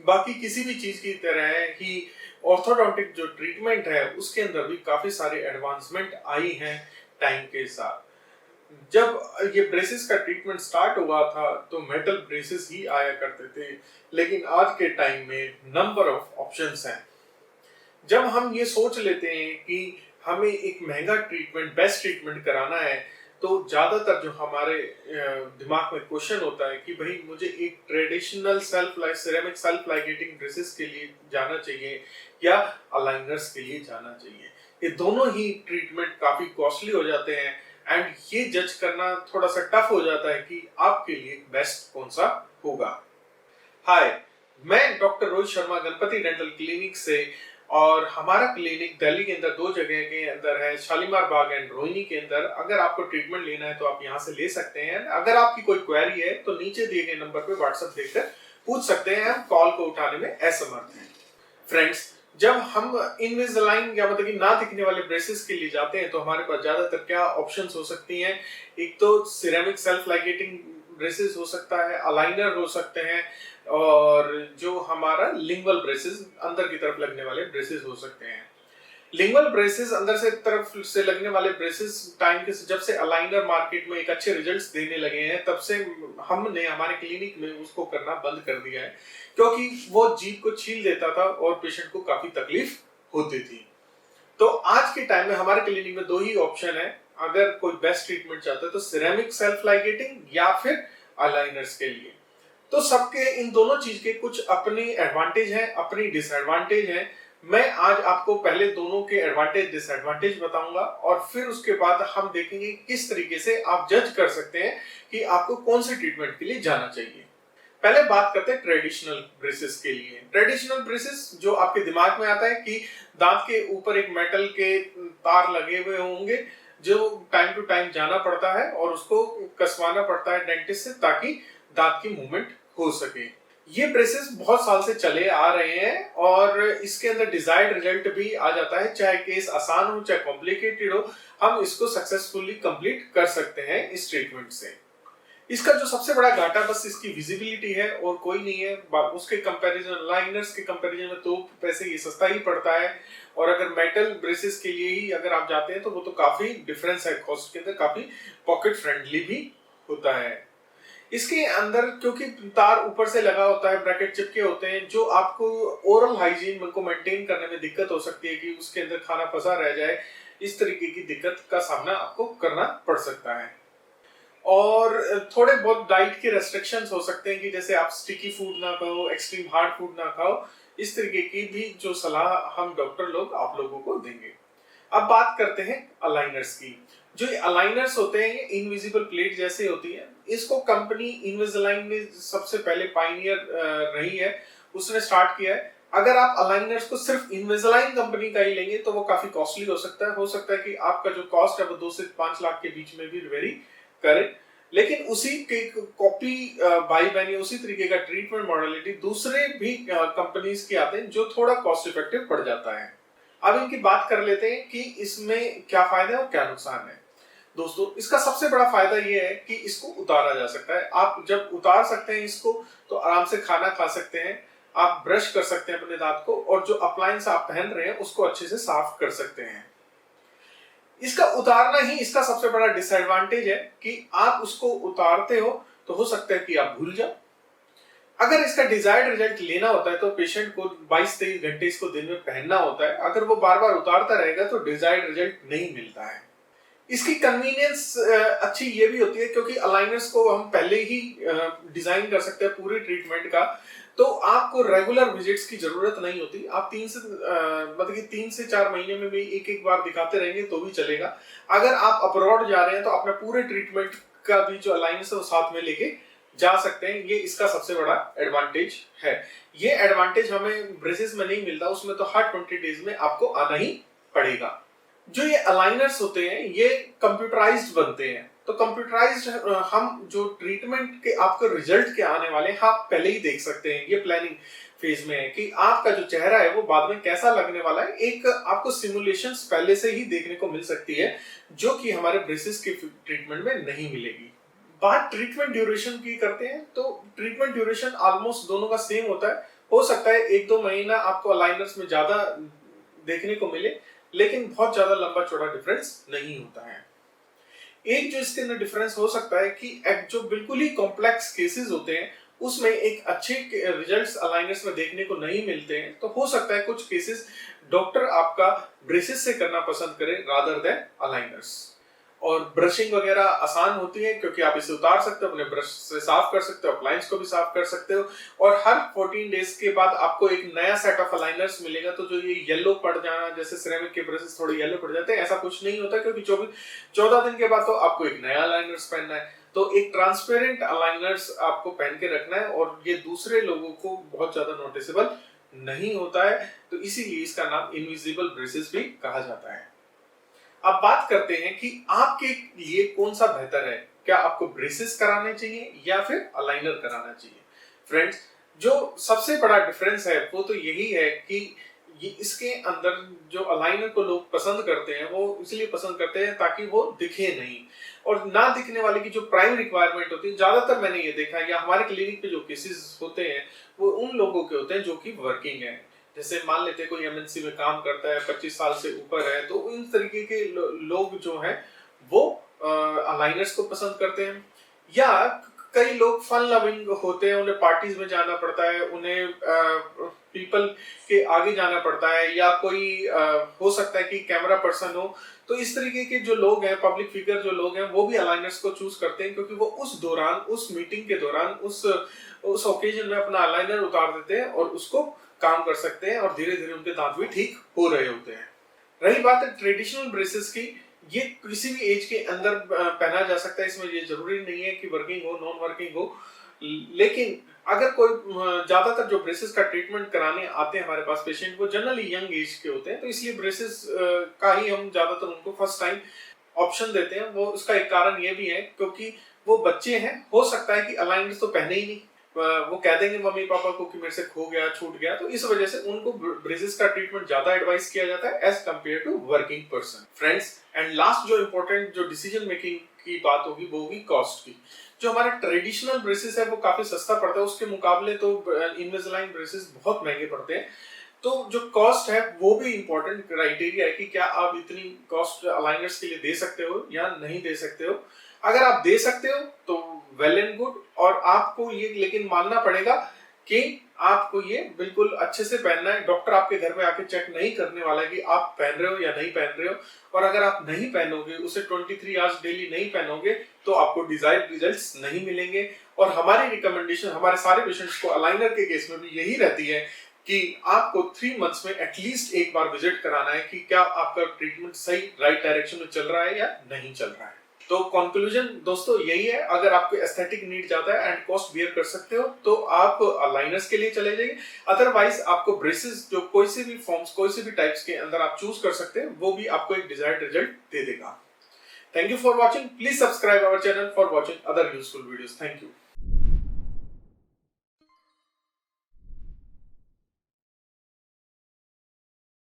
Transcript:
बाकी किसी भी चीज की तरह ही ऑर्थोडोंटिक जो ट्रीटमेंट है उसके अंदर भी काफी सारे एडवांसमेंट आई हैं टाइम के साथ। जब ये ब्रेसेस का ट्रीटमेंट स्टार्ट हुआ था तो मेटल ब्रेसेस ही आया करते थे, लेकिन आज के टाइम में नंबर ऑफ ऑप्शंस हैं। जब हम ये सोच लेते हैं कि हमें एक महंगा ट्रीटमेंट, बेस्ट ट्रीटमेंट कराना है, तो ज्यादातर जो हमारे दिमाग में क्वेश्चन होता है कि भाई मुझे एक traditional ceramic self ligating dresses के लिए जाना चाहिए या अलाइनर्स के लिए जाना चाहिए। ये दोनों ही ट्रीटमेंट काफी कॉस्टली हो जाते हैं एंड ये जज करना थोड़ा सा टफ हो जाता है कि आपके लिए बेस्ट कौन सा होगा। हाय, मैं doctor Rohit Sharma Ganpati dental clinic से, और हमारा क्लिनिक दिल्ली के अंदर दो जगह के अंदर है, शालीमार बाग एंड रोहिणी के अंदर। अगर आपको ट्रीटमेंट लेना है तो आप यहाँ से ले सकते हैं। अगर आपकी कोई क्वेरी है तो नीचे दिए गए नंबर पे व्हाट्सएप देखकर पूछ सकते हैं, हम कॉल को उठाने में असमर्थ हैं। फ्रेंड्स, जब हम इनविजिलाइन या मतलब कि ना दिखने वाले ब्रेसेस के लिए जाते हैं तो हमारे पास ज्यादातर क्या ऑप्शंस हो सकती हैं। एक तो सिरेमिक सेल्फ लाइगेटिंग ब्रेसेस हो सकता है, अलाइनर हो सकते हैं, और जो हमारा लिंगुअल ब्रेसेस अंदर की तरफ लगने वाले ब्रेसेस हो सकते हैं। लिंगुअल ब्रेसेस अंदर से तरफ से लगने वाले ब्रेसेस टाइम के जब से अलाइनर मार्केट में एक अच्छे रिजल्ट्स देने लगे हैं तब से हमने हमारे क्लिनिक में उसको करना बंद कर दिया है, क्योंकि वो जीभ को छील देता था और पेशेंट को काफी तकलीफ होती थी। तो आज के टाइम में हमारे क्लिनिक में दो ही ऑप्शन है। अगर कोई बेस्ट ट्रीटमेंट चाहता है तो सिरेमिक सेल्फ लाइगेटिंग या फिर अलाइनर्स के लिए। तो सबके इन दोनों चीज के कुछ अपनी एडवांटेज हैं, अपनी डिसएडवांटेज हैं। मैं आज आपको पहले दोनों के एडवांटेज डिसएडवांटेज बताऊंगा और फिर उसके बाद हम देखेंगे किस तरीके से आप जज कर सकते हैं कि आपको कौन से ट्रीटमेंट के लिए जाना चाहिए। पहले बात करते हैं ट्रेडिशनल ब्रेसेस के लिए। ट्रेडिशनल ब्रेसेस जो आपके दिमाग में आता है कि दांत के ऊपर एक मेटल के तार लगे हुए होंगे जो टाइम टू टाइम जाना पड़ता है और उसको कसवाना पड़ता है डेंटिस्ट से ताकि दांत की मूवमेंट हो सके। ये ब्रेसेस बहुत साल से चले आ रहे हैं और इसके अंदर डिजायर्ड रिजल्ट भी आ जाता है, चाहे केस आसान हो चाहे कॉम्प्लिकेटेड हो, हम इसको सक्सेसफुली कंप्लीट कर सकते हैं इस ट्रीटमेंट से। इसका जो सबसे बड़ा घाटा बस इसकी विजिबिलिटी है और कोई नहीं है। उसके कंपैरिजन, लाइनर्स के कंपैरिजन में तो पैसे ये सस्ता ही पड़ता है, और अगर मेटल ब्रेसेस के लिए ही अगर आप जाते हैं तो वो तो काफी डिफरेंस है कॉस्ट के अंदर, काफी पॉकेट फ्रेंडली भी होता है। इसके अंदर क्योंकि तार ऊपर से लगा होता है, ब्रैकेट चिपके होते हैं, जो आपको ओरल हाइजीन को मेंटेन करने में दिक्कत हो सकती है कि उसके अंदर खाना फंसा रह जाए, इस तरीके की दिक्कत का सामना आपको करना पड़ सकता है। और थोड़े बहुत डाइट के रेस्ट्रिक्शंस हो सकते हैं कि जैसे आप स्टिकी फूड ना खाओ, एक्सट्रीम हार्ड फूड ना खाओ, इस तरीके की भी जो सलाह हम डॉक्टर लोग आप लोगों को देंगे। अब बात करते हैं अलाइनर्स की। जो ये अलाइनर्स होते हैं ये इनविजिबल प्लेट जैसे होती है। इसको कंपनी इनविजिलाइन ने सबसे पहले पायनियर रही है, उसने स्टार्ट किया है। अगर आप अलाइनर्स को सिर्फ इनविजिलाइन कंपनी का ही लेंगे तो वो काफी कॉस्टली हो सकता है। हो सकता है कि आपका जो कॉस्ट है वो 2 से 5 लाख के बीच में भी वेरी करे, लेकिन उसी के कॉपी बाई बहनी उसी तरीके का ट्रीटमेंट मॉडलिटी दूसरे भी कंपनीज के आते हैं जो थोड़ा कॉस्ट इफेक्टिव पड़ जाता है। अब इनकी बात कर लेते हैं कि इसमें क्या फायदा है और क्या नुकसान है। दोस्तों, इसका सबसे बड़ा फायदा यह है कि इसको उतारा जा सकता है। आप जब उतार सकते हैं इसको तो आराम से खाना खा सकते हैं, आप ब्रश कर सकते हैं अपने दांत को, और जो अप्लायंस आप पहन रहे हैं उसको अच्छे से साफ कर सकते हैं। इसका उतारना ही इसका सबसे बड़ा डिसएडवांटेज है कि आप उसको उतारते हो तो हो सकता है कि आप भूल जाओ। अगर इसका डिजायर्ड रिजल्ट लेना होता है तो पेशेंट को 22-23 घंटे इसको दिन में पहनना होता है। अगर वो बार बार उतारता रहेगा तो डिजायर्ड रिजल्ट नहीं मिलता है। इसकी कन्वीनियंस अच्छी ये भी होती है क्योंकि अलाइनर्स को हम पहले ही डिजाइन कर सकते हैं पूरे ट्रीटमेंट का, तो आपको रेगुलर विजिट्स की जरूरत नहीं होती। आप 3 से 4 महीने में भी एक बार दिखाते रहेंगे तो भी चलेगा। अगर आप अब्रॉड जा रहे हैं तो अपने पूरे ट्रीटमेंट का भी जो अलाइनर्स है वो साथ में लेके जा सकते हैं। ये इसका सबसे बड़ा एडवांटेज है। ये एडवांटेज हमें ब्रेसेस में नहीं मिलता, उसमें तो हर 20 डेज में आपको आना ही पड़ेगा। जो ये अलाइनर्स होते हैं ये कंप्यूटराइज्ड बनते हैं, तो कंप्यूटराइज्ड हम जो ट्रीटमेंट के आपको रिजल्ट के आने वाले हैं आप पहले ही देख सकते हैं। ये प्लानिंग फेज में है कि आपका जो चेहरा है वो बाद में कैसा लगने वाला है। एक आपको सिमुलेशंस पहले से ही देखने को मिल सकती है जो कि हमारे ब्रेसेस के ट्रीटमेंट में नहीं मिलेगी। बात ट्रीटमेंट ड्यूरेशन की करते हैं तो ट्रीटमेंट ड्यूरेशन ऑलमोस्ट दोनों का सेम होता है, हो सकता है 1-2 महीना आपको अलाइनर्स में ज़्यादा देखने को मिले, लेकिन बहुत ज़्यादा लंबा चौड़ा डिफरेंस नहीं होता है। एक जो इसके अंदर डिफरेंस हो सकता है कि एक जो बिल्कुल ही कॉम्प्लेक्स केसेस होते हैं, उसमें एक अच्छे रिजल्ट्स अलाइनर्स में देखने को नहीं मिलते हैं, तो हो सकता है कुछ केसेस डॉक्टर आपका ब्रेसेस से करना पसंद करे रादर देन अलाइनर्स। और ब्रशिंग वगैरह आसान होती है क्योंकि आप इसे उतार सकते हो, अपने ब्रश से साफ कर सकते हो, अप्लायंस को भी साफ कर सकते हो, और हर 14 डेज के बाद आपको एक नया सेट ऑफ अलाइनर्स मिलेगा। तो जो ये येलो पड़ जाना, जैसे सिरेमिक के ब्रशेस थोड़े येलो पड़ जाते हैं, ऐसा कुछ नहीं होता क्योंकि 14 दिन के बाद तो आपको एक नया अलाइनर्स पहनना है। तो एक ट्रांसपेरेंट अलाइनर्स आपको पहन के रखना है और ये दूसरे लोगों को बहुत ज्यादा नोटिसेबल नहीं होता है, तो इसीलिए इसका नाम इनविजिबल ब्रेसेस भी कहा जाता है। अब बात करते हैं कि आपके लिए कौन सा बेहतर है, क्या आपको ब्रेसेस कराने चाहिए या फिर अलाइनर कराना चाहिए। फ्रेंड्स, जो सबसे बड़ा डिफरेंस है वो तो यही है कि ये इसके अंदर जो अलाइनर को लोग पसंद करते हैं वो इसलिए पसंद करते हैं ताकि वो दिखे नहीं, और ना दिखने वाले की जो प्राइम रिक्वायरमेंट होती है, ज्यादातर मैंने ये देखा है या हमारे क्लिनिक पे जो केसेस होते हैं वो उन लोगों के होते हैं जो कि वर्किंग है। जैसे मान लेते हैं कोई एमएनसी में काम करता है, 25 साल से ऊपर है, तो इन तरीके के लोग जो हैं वो अलाइनर्स को पसंद करते हैं। या कई लोग फन लविंग होते हैं, उन्हें पार्टीज में जाना पड़ता है, उन्हें पीपल के आगे जाना पड़ता है, या कोई हो सकता है कि कैमरा पर्सन हो, तो इस तरीके के जो लोग हैं, पब्लिक फिगर जो लोग हैं, वो भी अलाइनर्स को चूज करते हैं क्योंकि वो उस दौरान, उस मीटिंग के दौरान, उस ओकेजन में अपना अलाइनर उतार देते हैं और उसको काम कर सकते हैं, और धीरे धीरे उनके दांत भी ठीक हो रहे होते हैं। रही बात है ट्रेडिशनल ब्रेसेस की, ये किसी भी एज के अंदर पहना जा सकता है, इसमें ये जरूरी नहीं है कि वर्किंग हो, नॉन वर्किंग हो। लेकिन अगर कोई ज्यादातर जो ब्रेसेस का ट्रीटमेंट कराने आते हैं हमारे पास पेशेंट, वो जनरली यंग एज के होते हैं, तो इसलिए ब्रेसेस का ही हम ज्यादातर उनको फर्स्ट टाइम ऑप्शन देते हैं। वो उसका एक कारण ये भी है क्योंकि वो बच्चे हैं, हो सकता है कि अलाइनर्स तो पहने ही नहीं, वो कह देंगे मम्मी पापा को कि मेरे से खो गया, छूट गया, तो इस वजह से उनको ब्रेसेस का ट्रीटमेंट ज्यादा एडवाइस किया जाता है as compare to working person. Friends, and last जो इंपॉर्टेंट जो डिसीजन मेकिंग की बात होगी वो होगी कॉस्ट की। जो हमारा ट्रेडिशनल ब्रेसेस है वो काफी सस्ता पड़ता है, उसके मुकाबले तो इनविजिलाइन ब्रेसेस बहुत महंगे पड़ते हैं। तो जो कॉस्ट है वो भी इंपॉर्टेंट क्राइटेरिया है कि क्या आप इतनी कॉस्ट अलाइनर्स के लिए दे सकते हो या नहीं दे सकते हो। अगर आप दे सकते हो तो वेल एंड गुड, और आपको ये लेकिन मानना पड़ेगा कि आपको ये बिल्कुल अच्छे से पहनना है। डॉक्टर आपके घर में आके चेक नहीं करने वाला है कि आप पहन रहे हो या नहीं पहन रहे हो, और अगर आप नहीं पहनोगे, उसे 23 आवर्स डेली नहीं पहनोगे, तो आपको डिजायर्ड रिजल्ट्स नहीं मिलेंगे। और हमारी रिकमेंडेशन हमारे सारे पेशेंट्स को अलाइनर के केस में भी यही रहती है कि आपको 3 मंथ्स में एटलीस्ट एक बार विजिट कराना है कि क्या आपका ट्रीटमेंट सही राइट डायरेक्शन में चल रहा है या नहीं चल रहा है। तो कंक्लूजन दोस्तों यही है, अगर आपको एस्थेटिक नीड ज्यादा है एंड कॉस्ट बियर कर सकते हो तो आप अलाइनर्स के लिए चले जाइए। अदरवाइज आपको ब्रेसेस जो कोई से भी फॉर्म्स, कोई से भी टाइप्स के अंदर आप चूज कर सकते हैं, वो भी आपको एक डिजायर्ड रिजल्ट दे देगा। Thank you for watching. Please subscribe our channel for watching other useful videos. Thank you.